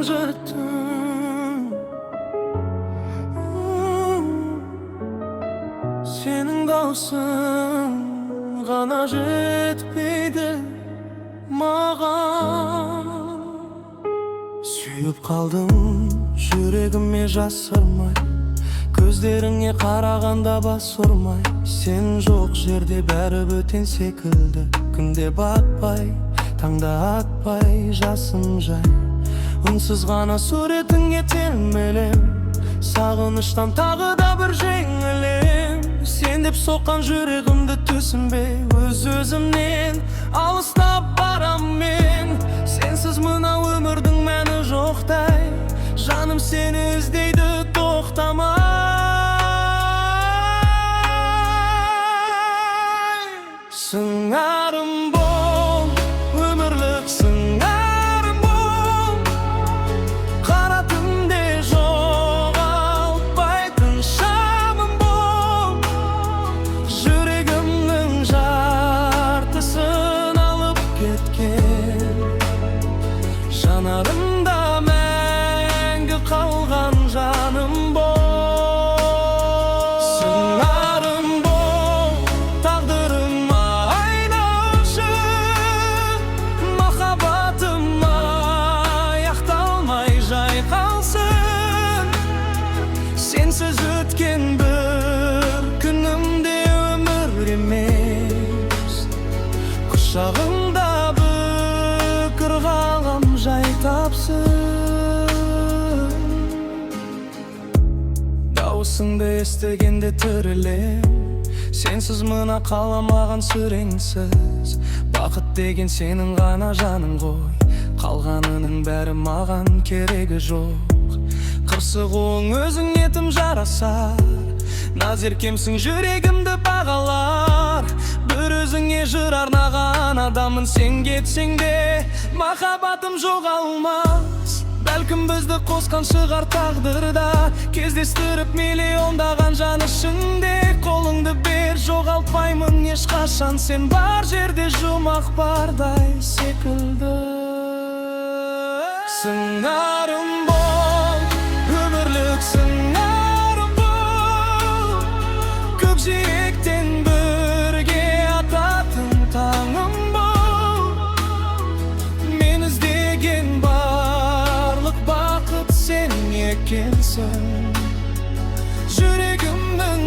жеттім. Сенің даусың ғана жетпейді маған. Сүйіп қалдым жүрегіме жасырмай, көздеріңе қарағанда бас ұрмай. Сен жоқ жерде бәрі бөтен секілді, күнде батпай, таңда атпай, жасым жай. Үнсіз ғана суретіңе телмелем, сағыныштан тағы да бір жеңілем. Сен деп соққан жүрегімді түсінбей, өз-өзімнен алыстап барам мен. Сенсіз мына өмірдің мәні жоқтай, жаным сені іздейді тоқтамай. Сыңарым бол, өмірлік сыңарым бол, қара түнде жоғалтпайтын шамым бол. Жүрегімнің жартысын алып кеткен, жанарымда мәңгі қалған жаным бол. Сенсіз өткен бір күнімде өмір емес, құшағыңда бүкір ғалам жай тапсын. Дауысыңды естігенде тірілем, сенсіз мына қаламаған сүреңсіз. Бақыт деген сенің ғана жаның ғой, қалғанының бәрі маған керегі жоқ. Қырсығуың өзіңе тым жарасар, назеркемсің жүрегімді бағалар. Бір өзіңе жыр арнаған адамын, сен кетсең де махаббатым жоғалмас. Бәлкім бізді қосқан шығар тағдырда, кездестіріп миллиондаған жан ішінде. Қолыңды бер, жоғалтпаймын ешқашан, сен бар жерде жұмақ бардай секілді. Сыңарым бол, өмірлік сыңарым бол, көкжиектен бірге ататын таңым бол. Мен іздеген барлық бақыт сен екенсің, жүрегімнің